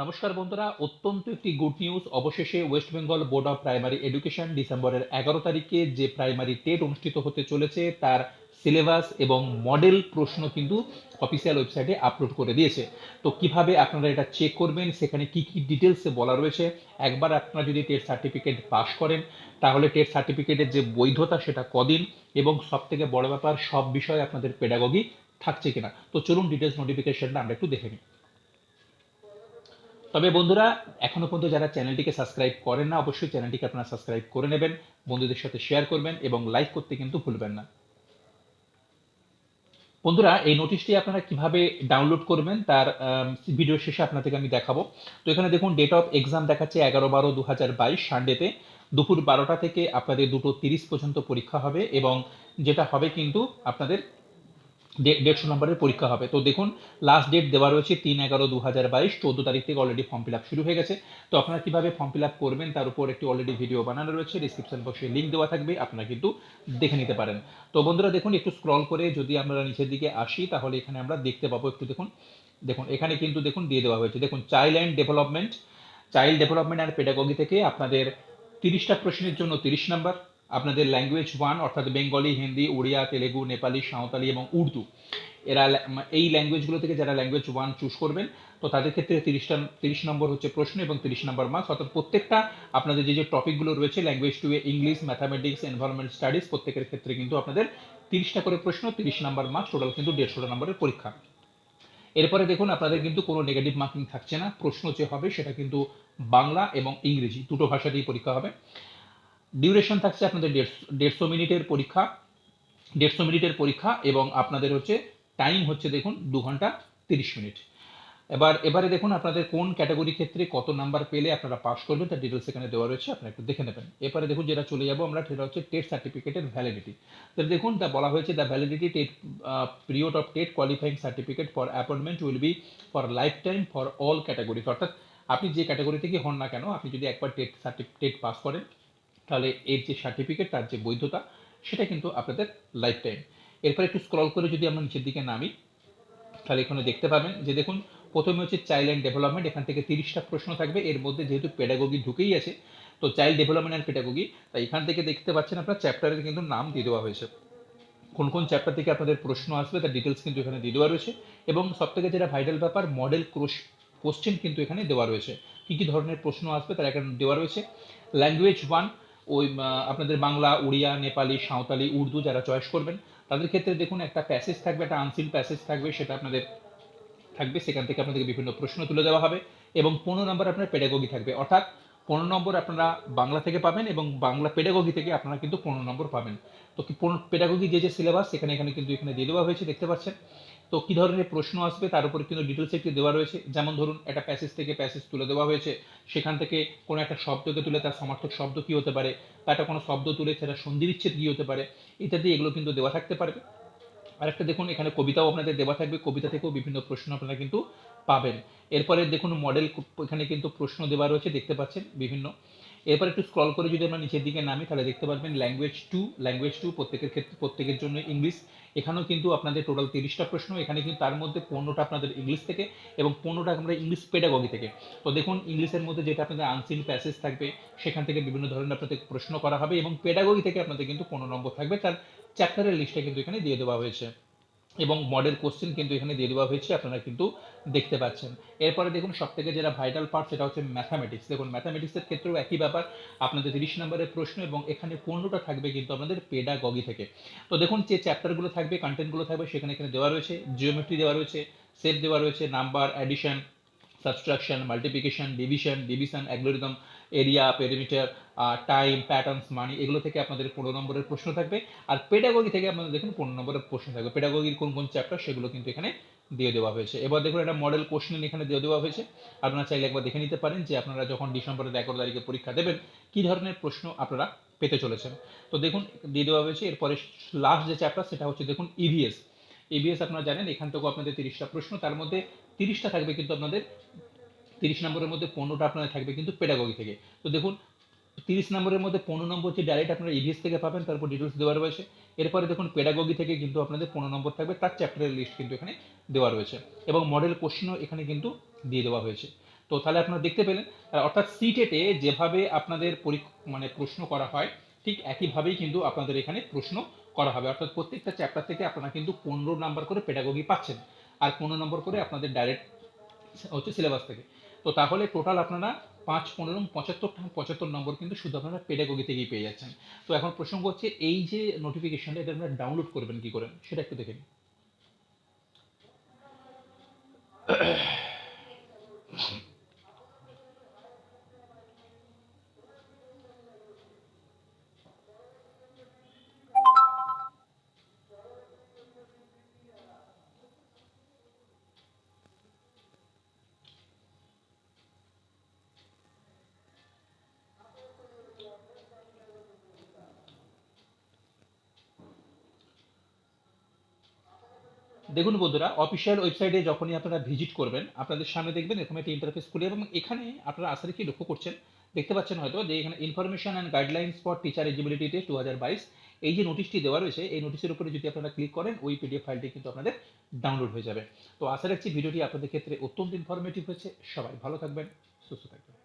নমস্কার বন্ধুরা, অত্যন্ত একটি গুড নিউজ। অবশেষে West Bengal board of primary education ডিসেম্বরের 11 তারিখে যে প্রাইমারি টেট অনুষ্ঠিত হতে চলেছে তার সিলেবাস এবং মডেল প্রশ্ন কিন্তু অফিসিয়াল ওয়েবসাইটে আপলোড করে দিয়েছে। তো কিভাবে আপনারা এটা চেক করবেন, সেখানে কি কি ডিটেলসে বলা রয়েছে। একবার আপনারা যদি টেট সার্টিফিকেট পাস করেন তাহলে টেট সার্টিফিকেটের যে বৈধতা সেটা কদিন, এবং সব থেকে বড় ব্যাপার সব বিষয়ে আপনাদের পেডাগগি থাকছে কিনা। তো চলুন ডিটেলস নোটিফিকেশনটা আমরা একটু দেখে নিই। তবে বন্ধুরা, এখনো পর্যন্ত যারা চ্যানেলটিকে সাবস্ক্রাইব করেন না, অবশ্যই চ্যানেলটিকে আপনারা সাবস্ক্রাইব করে নেবেন, বন্ধুদের সাথে শেয়ার করবেন এবং লাইক করতে কিন্তু ভুলবেন না। বন্ধুরা, এই নোটিশটি আপনারা কিভাবে ডাউনলোড করবেন তার ভিডিও শেষে আপনাদেরকে আমি দেখাবো। তো এখানে দেখুন, ডেট অফ এক্সাম দেখাচ্ছে 11/12/2022 সানডেতে দুপুর 12টা থেকে আপনাদের 2:30 পর্যন্ত পরীক্ষা হবে, এবং যেটা হবে কিন্তু আপনাদের 150 নম্বরের পরীক্ষা হবে। তো দেখুন, লাস্ট ডেট দেওয়া রয়েছে 3/11/2022, 14 তারিখ থেকে অলরেডি ফর্ম ফিল আপ শুরু হয়ে গেছে। তো আপনারা কিভাবে ফর্ম ফিল আপ করবেন তার উপর একটি অলরেডি ভিডিও বানানো রয়েছে, ডিসক্রিপশন বক্সে লিঙ্ক দেওয়া থাকবে, আপনারা কিন্তু দেখে নিতে পারেন। তো বন্ধুরা দেখুন, একটু স্ক্রল করে যদি আমরা নিচের দিকে আসি তাহলে এখানে আমরা দেখতে পাবো, একটু দেখুন। দেখুন এখানে কিন্তু দেখুন দিয়ে দেওয়া হয়েছে, দেখুন চাইল্ড ডেভেলপমেন্ট আর পেডাগগি থেকে আপনাদের 30টা প্রশ্নের জন্য 30 নাম্বার, আপনাদের ল্যাঙ্গুয়েজ 1 অর্থাৎ বেঙ্গলি, হিন্দি, উড়িয়া, তেলেগু, নেপালি, সাঁওতালি এবং উর্দু, এরা এই ল্যাঙ্গুয়েজগুলো থেকে যারা ল্যাঙ্গুয়েজ 1 চুজ করবেন, তো তাদের ক্ষেত্রে 30 নম্বর হচ্ছে প্রশ্ন এবং 30 নম্বর মার্কস। অর্থাৎ প্রত্যেকটা আপনাদের যে যে টপিকগুলো রয়েছে ল্যাঙ্গুয়েজ 2 এ ইংলিশ, ম্যাথামেটিক্স, এনভায়রনমেন্ট স্টাডিজ, প্রত্যেকের ক্ষেত্রে কিন্তু আপনাদের 30টা করে প্রশ্ন, 30 নম্বর মার্কস, টোটাল কিন্তু 150 নম্বরের পরীক্ষা। এরপরে দেখুন, আপনাদের কিন্তু কোনো নেগেটিভ মার্কিং থাকছে না। প্রশ্ন যে হবে সেটা কিন্তু বাংলা এবং ইংরেজি দুটো ভাষাতেই পরীক্ষা হবে। ডিউরেশন থাকছে আপনাদের 150 মিনিটের পরীক্ষা এবং আপনাদের হচ্ছে টাইম হচ্ছে দেখুন 2 ঘন্টা 30 মিনিট। এবারে দেখুন, আপনাদের কোন ক্যাটাগরি ক্ষেত্রে কত নাম্বার পেলে আপনারা পাস করবেন তার ডিটেলস এখানে দেওয়া রয়েছে, আপনারা একটু দেখে নেবেন। এবারে দেখুন, যেটা চলে যাবো আমরা, সেটা হচ্ছে টেট সার্টিফিকেটের ভ্যালিডিটি। তাহলে দেখুন, তা বলা হয়েছে the validity TET period of TET qualifying certificate for appointment will be for life time for all categories. অর্থাৎ আপনি যে ক্যাটাগরি থেকে হন না কেন, আপনি যদি একবার টেট পাস করেন তাহলে এর যে সার্টিফিকেট তার যে বৈধতা সেটা কিন্তু আপনাদের লাইফ টাইম। এরপর একটু স্ক্রল করে যদি আমরা নিচের দিকে নামি তাহলে এখানে দেখতে পাবেন যে দেখুন, প্রথমে হচ্ছে চাইল্ড অ্যান্ড ডেভেলপমেন্ট, এখান থেকে 30টা প্রশ্ন থাকবে। এর মধ্যে যেহেতু পেডাগগি ঢুকেই আছে, তো চাইল্ড ডেভেলপমেন্ট অ্যান্ড পেডাগগি, তাই এখান থেকে দেখতে পাচ্ছেন আপনার চ্যাপ্টারের কিন্তু নাম দিয়ে দেওয়া হয়েছে, কোন কোন চ্যাপ্টার থেকে আপনাদের প্রশ্ন আসবে তার ডিটেলস কিন্তু এখানে দিয়ে দেওয়া রয়েছে। এবং সব থেকে যেটা ভাইটাল ব্যাপার, মডেল কোশ্চেন কিন্তু এখানে দেওয়া রয়েছে, কী কী ধরনের প্রশ্ন আসবে তার এখানে দেওয়া রয়েছে। ল্যাঙ্গুয়েজ 1, ওই আপনাদের বাংলা, উড়িয়া, নেপালি, সাঁওতালি, উর্দু যারা চয়েস করবেন তাদের ক্ষেত্রে দেখুন একটা প্যাসেজ থাকবে, একটা আনসিন প্যাসেজ থাকবে, সেটা আপনাদের থাকবে, সেখান থেকে আপনাদেরকে বিভিন্ন প্রশ্ন তুলে দেওয়া হবে। এবং 15 নম্বর আপনার পেডাগগি থাকবে, অর্থাৎ 15 নম্বর আপনারা বাংলা থেকে পাবেন এবং বাংলা পেডাগগি থেকে আপনারা কিন্তু 15 নম্বর পাবেন। তো কি পেডাগগি যে যে সিলেবাস সেখানে এখানে কিন্তু এখানে দিয়ে দেওয়া হয়েছে, দেখতে পাচ্ছেন। তো কী ধরনের প্রশ্ন আসবে তার উপরে কিন্তু ডিটেলস একটু দেওয়া রয়েছে। যেমন ধরুন, একটা প্যাসেজ থেকে প্যাসেজ তুলে দেওয়া হয়েছে, সেখান থেকে কোনো একটা শব্দকে তুলে তার সমার্থক শব্দ কী হতে পারে, বা একটা কোনো শব্দ তুলে সেটা সন্ধিবিচ্ছেদ কী হতে পারে, ইত্যাদি এগুলো কিন্তু দেওয়া থাকতে পারবে। আরেকটা দেখুন, এখানে কবিতাও আপনাদের দেওয়া থাকবে, কবিতা থেকেও বিভিন্ন প্রশ্ন আপনারা কিন্তু পাবেন। এরপরে দেখুন মডেল, এখানে কিন্তু প্রশ্ন দেওয়া রয়েছে, দেখতে পাচ্ছেন বিভিন্ন। এরপর একটু স্ক্রল করে যদি আমরা নিচের দিকে নামি তাহলে দেখতে পারবেন ল্যাঙ্গুয়েজ টু প্রত্যেকের ক্ষেত্রে, প্রত্যেকের জন্য ইংলিশ। এখানেও কিন্তু আপনাদের টোটাল 30টা প্রশ্ন, এখানে কিন্তু তার মধ্যে 15টা আপনাদের ইংলিশ থেকে এবং 15টা আমরা ইংলিশ পেডাগগি থেকে। তো দেখুন, ইংলিশের মধ্যে যেটা আপনাদের আনসিন প্যাসেজ থাকবে সেখান থেকে বিভিন্ন ধরনের আপনাদের প্রশ্ন করা হবে, এবং পেডাগগি থেকে আপনাদের কিন্তু 15 নম্বর থাকবে, তার চ্যাপ্টারের লিস্টটা কিন্তু এখানে দিয়ে দেওয়া হয়েছে, এবং মডেল কোশ্চেন কিন্তু এখানে দিয়ে দেওয়া হয়েছে, আপনারা কিন্তু দেখতে পাচ্ছেন। এরপরে দেখুন, সব থেকে যেটা ভাইটাল পার্ট সেটা হচ্ছে ম্যাথামেটিক্স। দেখুন, ম্যাথামেটিক্সের ক্ষেত্রেও একই ব্যাপার, আপনাদের 30 নম্বরের প্রশ্ন এবং এখানে 15টা থাকবে কিন্তু আপনাদের পেডাগগি থেকে। তো দেখুন, যে চ্যাপ্টারগুলো থাকবে, কন্টেন্টগুলো থাকবে, সেখানে এখানে দেওয়া রয়েছে, জিওমেট্রি দেওয়া রয়েছে, শেপ দেওয়া রয়েছে, number, addition, subtraction, multiplication, division, algorithm, area, perimeter, time, patterns, money, এগুলো থেকে আপনাদের 15 নম্বরের প্রশ্ন থাকবে। আর পেডাগগি থেকে আপনাদের দেখুন 15 নম্বরের প্রশ্ন থাকবে, পেডাগগির কোন কোন চ্যাপ্টার সেগুলো কিন্তু এখানে দিয়ে দেওয়া হয়েছে। এবার দেখুন, একটা মডেল কোশ্চেন এখানে দিয়ে দেওয়া হয়েছে, আপনারা চাইলে একবার দেখে নিতে পারেন যে আপনারা যখন ডিসেম্বরের 11 তারিখে পরীক্ষা দেবেন কী ধরনের প্রশ্ন আপনারা পেতে চলেছেন। তো দেখুন দিয়ে দেওয়া হয়েছে। এরপরে লাস্ট যে চ্যাপ্টার সেটা হচ্ছে দেখুন ইভিএস আপনারা জানেন, এখান থেকেও আপনাদের 30টা প্রশ্ন, তার মধ্যে 30টা থাকবে কিন্তু আপনাদের, 30 নম্বরের মধ্যে 15টা আপনাদের থাকবে কিন্তু পেডাগগি থেকে। তো দেখুন, 30 নম্বরের মধ্যে 15 নম্বর যে ডাইরেক্ট আপনারা ইভিএস থেকে পাবেন, তারপর ডিটেলস দেওয়া রয়েছে। এরপরে দেখুন, পেডাগগি থেকে কিন্তু আপনাদের 15 নম্বর থাকবে, তার চ্যাপ্টারের লিস্ট কিন্তু এখানে দেওয়া রয়েছে, এবং মডেল কোশ্চেনও এখানে কিন্তু দিয়ে দেওয়া হয়েছে। তো তাহলে আপনারা দেখতে পেলেন, অর্থাৎ সিটেটে যেভাবে আপনাদের মানে প্রশ্ন করা হয় ঠিক একইভাবেই কিন্তু আপনাদের এখানে প্রশ্ন করা হবে, অর্থাৎ প্রত্যেকটা চ্যাপ্টার থেকে আপনারা কিন্তু 15 নাম্বার করে পেডাগোগি পাচ্ছেন, আর 15 নম্বর করে আপনাদের ডাইরেক্ট হচ্ছে সিলেবাস থেকে। তো তাহলে টোটাল আপনারা 5, 15, 75 নম্বর কিন্তু শুধু আপনারা পেডাগোগি থেকেই পেয়ে যাচ্ছেন। তো এখন প্রসঙ্গ হচ্ছে এই যে নোটিফিকেশনটা, এটা আপনারা ডাউনলোড করবেন কি করে সেটা একটু দেখে নিন। দেখুন বন্ধুরা, অফিসিয়াল ওয়েবসাইটে যখনই আপনারা ভিজিট করবেন আপনাদের সামনে দেখবেন এরকম একটা ইন্টারফেস খুলে, এবং এখানে আপনারা আসলে কি লক্ষ্য করছেন, দেখতে পাচ্ছেন হয়তো যে এখানে information and guidelines for teacher eligibility test 2022 এই যে নোটিশটি দেওয়া রয়েছে, এই নোটিশের উপরে যদি আপনারা ক্লিক করেন ওই পিডিএফ ফাইলটি কিন্তু আপনাদের ডাউনলোড হয়ে যাবে। তো আশা রাখছি ভিডিওটি আপনাদের ক্ষেত্রে অত্যন্ত ইনফরমেটিভ হয়েছে। সবাই ভালো থাকবেন, সুস্থ থাকবেন।